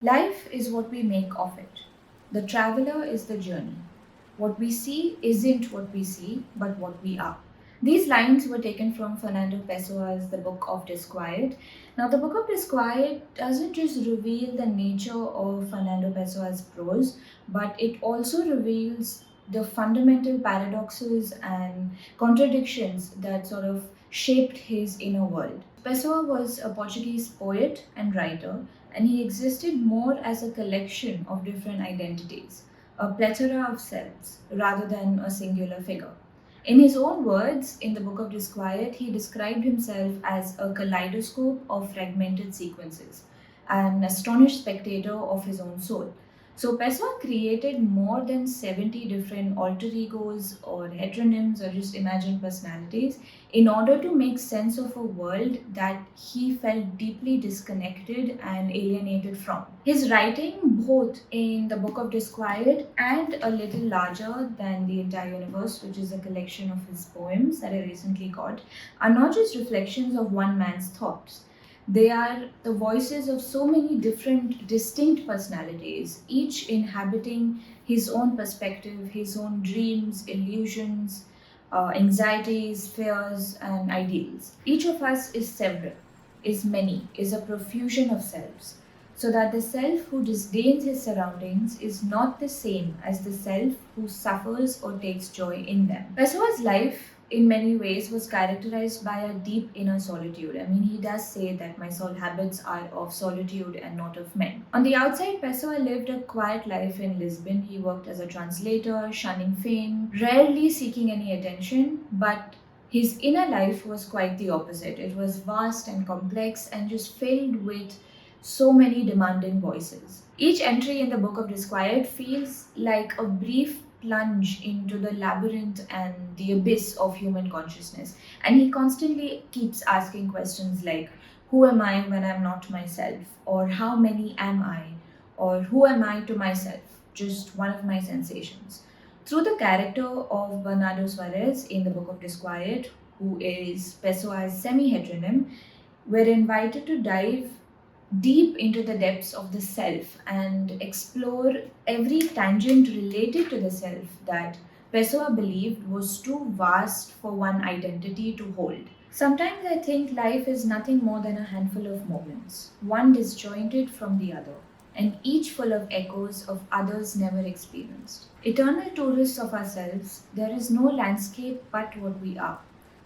Life is what we make of it. The traveler is the journey. What we see isn't what we see, but what we are. These lines were taken from Fernando Pessoa's The Book of Disquiet. Now, the Book of Disquiet doesn't just reveal the nature of Fernando Pessoa's prose, but it also reveals the fundamental paradoxes and contradictions that sort of shaped his inner world. Pessoa was a Portuguese poet and writer, and he existed more as a collection of different identities, a plethora of selves, rather than a singular figure. In his own words, in the Book of Disquiet, he described himself as a kaleidoscope of fragmented sequences, an astonished spectator of his own soul. So Pessoa created more than 70 different alter egos or heteronyms or just imagined personalities in order to make sense of a world that he felt deeply disconnected and alienated from. His writing, both in the Book of Disquiet and A Little Larger Than the Entire Universe, which is a collection of his poems that I recently got, are not just reflections of one man's thoughts. They are the voices of so many different, distinct personalities, each inhabiting his own perspective, his own dreams, illusions, anxieties, fears, and ideals. Each of us is several, is many, is a profusion of selves, so that the self who disdains his surroundings is not the same as the self who suffers or takes joy in them. Pessoa's life in many ways was characterized by a deep inner solitude. I mean, he does say that my soul habits are of solitude and not of men. On the outside, Pessoa lived a quiet life in Lisbon. He worked as a translator, shunning fame, rarely seeking any attention, but his inner life was quite the opposite. It was vast and complex and just filled with so many demanding voices. Each entry in the Book of Disquiet feels like a brief plunge into the labyrinth and the abyss of human consciousness. And he constantly keeps asking questions like, who am I when I'm not myself? Or how many am I? Or who am I to myself? Just one of my sensations. Through the character of Bernardo Suarez in the Book of Disquiet, who is Pessoa's semi heteronym, we're invited to dive deep into the depths of the self and explore every tangent related to the self that Pessoa believed was too vast for one identity to hold. Sometimes I think life is nothing more than a handful of moments, one disjointed from the other, and each full of echoes of others never experienced. Eternal tourists of ourselves, there is no landscape but what we are.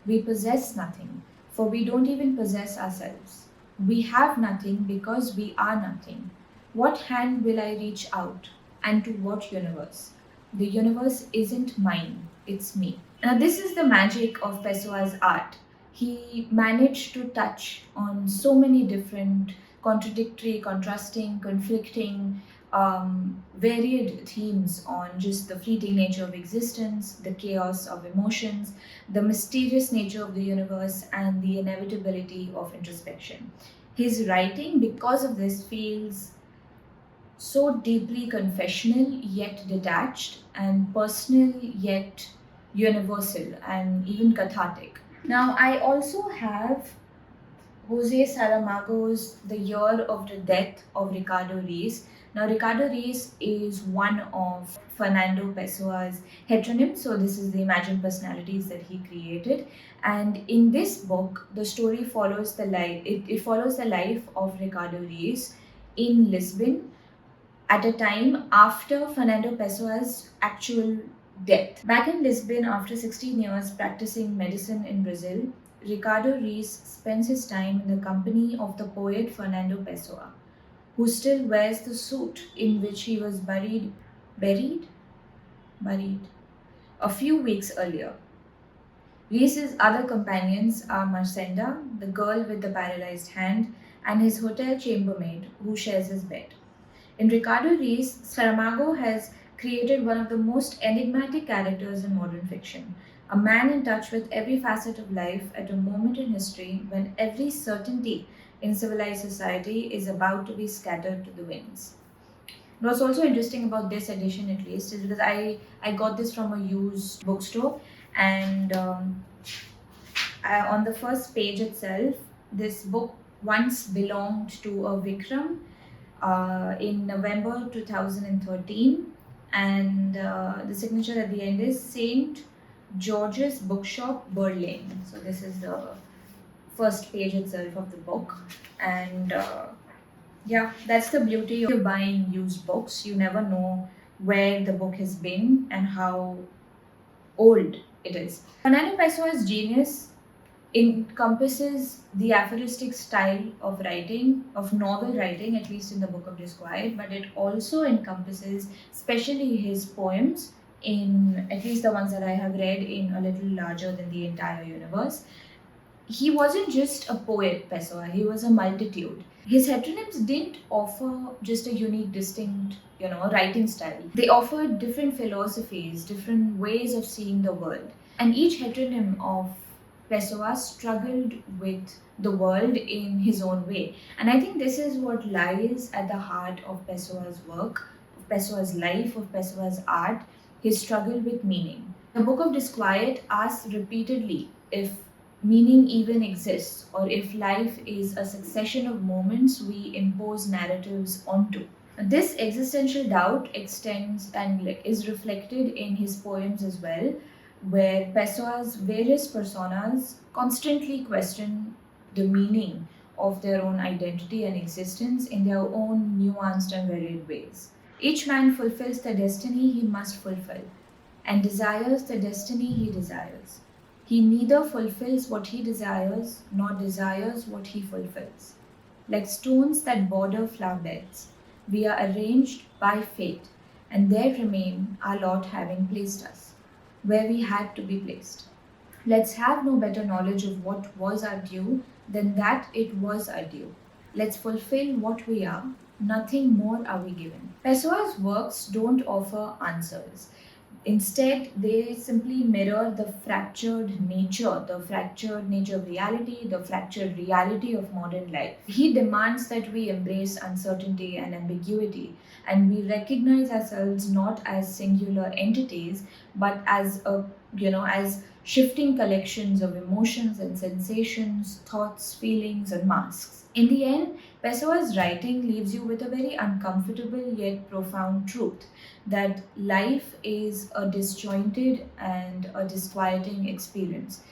We possess nothing, for we don't even possess ourselves. We have nothing because we are nothing. What hand will I reach out? And to what universe? The universe isn't mine, it's me. Now, this is the magic of Pessoa's art. He managed to touch on so many different contradictory, contrasting, conflicting, varied themes on just the fleeting nature of existence, the chaos of emotions, the mysterious nature of the universe, and the inevitability of introspection. His writing, because of this, feels so deeply confessional yet detached, and personal yet universal, and even cathartic. Now, I also have Jose Saramago's The Year of the Death of Ricardo Reis. Now, Ricardo Reis is one of Fernando Pessoa's heteronyms, so this is the imagined personalities that he created. And in this book, the story follows the life. It follows the life of Ricardo Reis in Lisbon at a time after Fernando Pessoa's actual death. Back in Lisbon, after 16 years practicing medicine in Brazil, Ricardo Reis spends his time in the company of the poet Fernando Pessoa, who still wears the suit in which he was buried, buried a few weeks earlier. Reis's other companions are Marcenda, the girl with the paralyzed hand, and his hotel chambermaid, who shares his bed. In Ricardo Reis, Saramago has created one of the most enigmatic characters in modern fiction, a man in touch with every facet of life at a moment in history when every certainty in civilized society is about to be scattered to the winds. What's also interesting about this edition, at least, is because I got this from a used bookstore, and on the first page itself, this book once belonged to a Vikram, in November 2013, and the signature at the end is St. George's Bookshop, Berlin. So this is the first page itself of the book, and yeah, that's the beauty of buying used books. You never know where the book has been and how old it is. Fernando Pessoa's genius encompasses the aphoristic style of writing, of novel writing, at least in the book of Disquiet, but it also encompasses, especially his poems, in at least the ones that I have read, in a little larger than the entire universe. He wasn't just a poet, Pessoa, he was a multitude. His heteronyms didn't offer just a unique, distinct, writing style. They offered different philosophies, different ways of seeing the world. And each heteronym of Pessoa struggled with the world in his own way. And I think this is what lies at the heart of Pessoa's work, of Pessoa's life, of Pessoa's art, his struggle with meaning. The Book of Disquiet asks repeatedly if meaning even exists, or if life is a succession of moments we impose narratives onto. This existential doubt extends and is reflected in his poems as well, where Pessoa's various personas constantly question the meaning of their own identity and existence in their own nuanced and varied ways. Each man fulfills the destiny he must fulfill and desires the destiny he desires. He neither fulfills what he desires nor desires what he fulfills. Like stones that border flower beds, we are arranged by fate, and there remain our lot having placed us, where we had to be placed. Let's have no better knowledge of what was our due than that it was our due. Let's fulfill what we are, nothing more are we given. Pessoa's works don't offer answers. Instead, they simply mirror the fractured nature of reality, the fractured reality of modern life. He demands that we embrace uncertainty and ambiguity, and we recognize ourselves not as singular entities, but as as shifting collections of emotions and sensations, thoughts, feelings, and masks. In the end, Pessoa's writing leaves you with a very uncomfortable yet profound truth that life is a disjointed and a disquieting experience.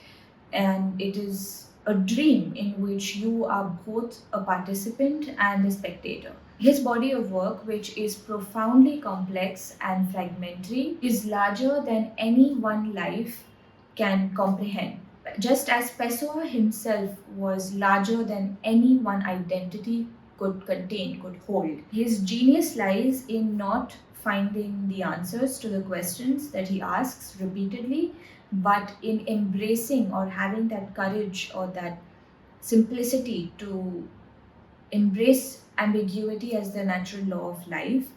And it is a dream in which you are both a participant and a spectator. His body of work, which is profoundly complex and fragmentary, is larger than any one life can comprehend. Just as Pessoa himself was larger than any one identity could contain, could hold. His genius lies in not finding the answers to the questions that he asks repeatedly, but in embracing or having that courage or that simplicity to embrace ambiguity as the natural law of life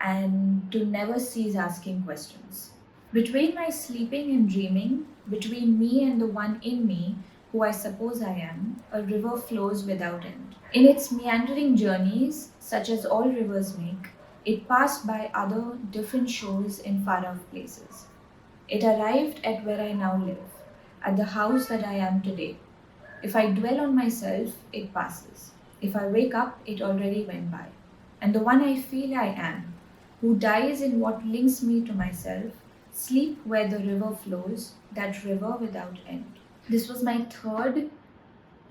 and to never cease asking questions. Between my sleeping and dreaming, between me and the one in me, who I suppose I am, a river flows without end. In its meandering journeys, such as all rivers make, it passed by other different shores in far off places. It arrived at where I now live, at the house that I am today. If I dwell on myself, it passes. If I wake up, it already went by. And the one I feel I am, who dies in what links me to myself, sleep where the river flows, that river without end. This was my third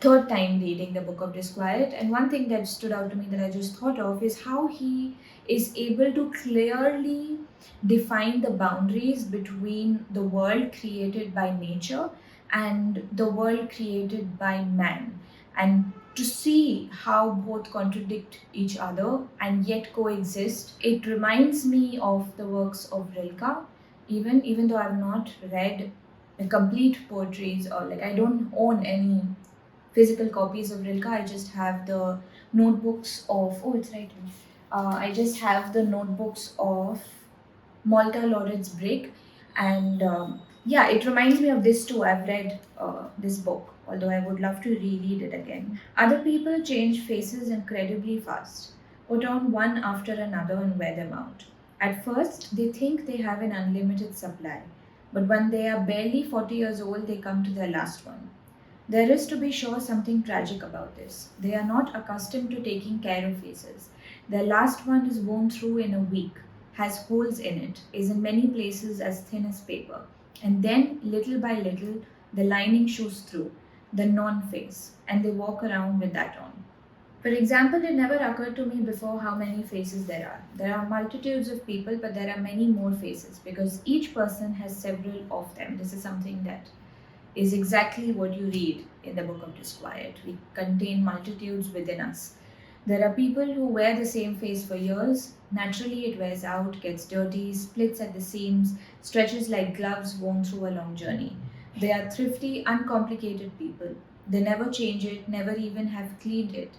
time reading the Book of Disquiet, and one thing that stood out to me that I just thought of is how he is able to clearly define the boundaries between the world created by nature and the world created by man, and to see how both contradict each other and yet coexist. It reminds me of the works of Rilke, even though I've not read the complete poetries, or like I don't own any physical copies of Rilke. I just have the notebooks of, oh, it's right here. I just have the notebooks of Malta Laureate's Break. And yeah, it reminds me of this too. I've read this book, although I would love to reread it again. Other people change faces incredibly fast, put on one after another and wear them out. At first, they think they have an unlimited supply, but when they are barely 40 years old, they come to their last one. There is, to be sure, something tragic about this. They are not accustomed to taking care of faces. The last one is worn through in a week, has holes in it, is in many places as thin as paper. And then, little by little, the lining shows through, the non face, and they walk around with that on. For example, it never occurred to me before how many faces there are. There are multitudes of people, but there are many more faces because each person has several of them. This is something that is exactly what you read in the book of Disquiet. We contain multitudes within us. There are people who wear the same face for years. Naturally, it wears out, gets dirty, splits at the seams, stretches like gloves worn through a long journey. They are thrifty, uncomplicated people. They never change it, never even have cleaned it.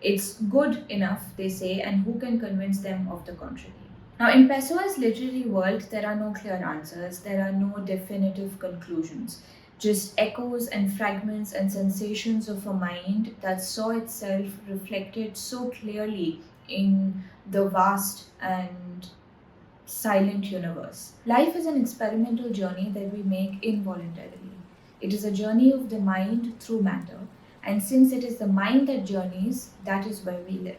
It's good enough, they say, and who can convince them of the contrary? Now, in Pessoa's literary world, there are no clear answers, there are no definitive conclusions, just echoes and fragments and sensations of a mind that saw itself reflected so clearly in the vast and silent universe. Life is an experimental journey that we make involuntarily. It is a journey of the mind through matter, and since it is the mind that journeys, that is where we live.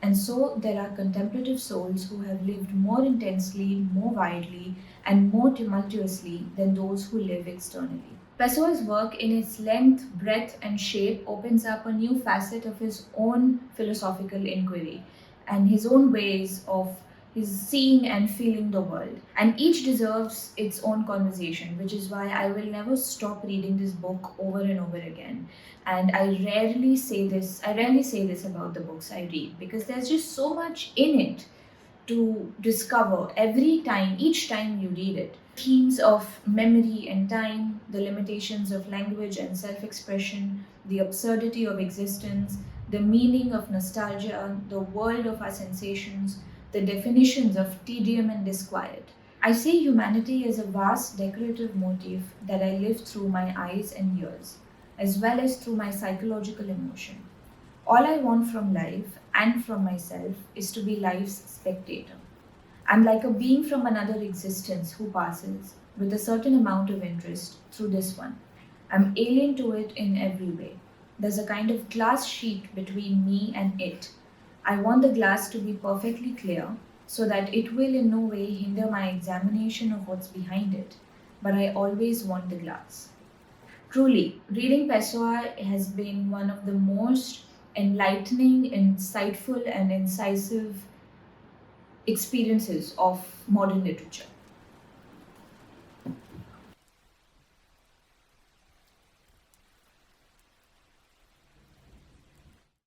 And so there are contemplative souls who have lived more intensely, more widely, and more tumultuously than those who live externally. Pessoa's work, in its length, breadth, and shape, opens up a new facet of his own philosophical inquiry and his own ways of his seeing and feeling the world. And each deserves its own conversation, which is why I will never stop reading this book over and over again. And I rarely say this about the books I read because there's just so much in it to discover each time you read it. Themes of memory and time, the limitations of language and self expression, the absurdity of existence, the meaning of nostalgia, the world of our sensations, the definitions of tedium and disquiet. I see humanity as a vast decorative motif that I live through my eyes and ears, as well as through my psychological emotion. All I want from life and from myself is to be life's spectator. I'm like a being from another existence who passes, with a certain amount of interest, through this one. I'm alien to it in every way. There's a kind of glass sheet between me and it. I want the glass to be perfectly clear so that it will in no way hinder my examination of what's behind it, but I always want the glass. Truly, reading Pessoa has been one of the most enlightening, insightful, and incisive experiences of modern literature.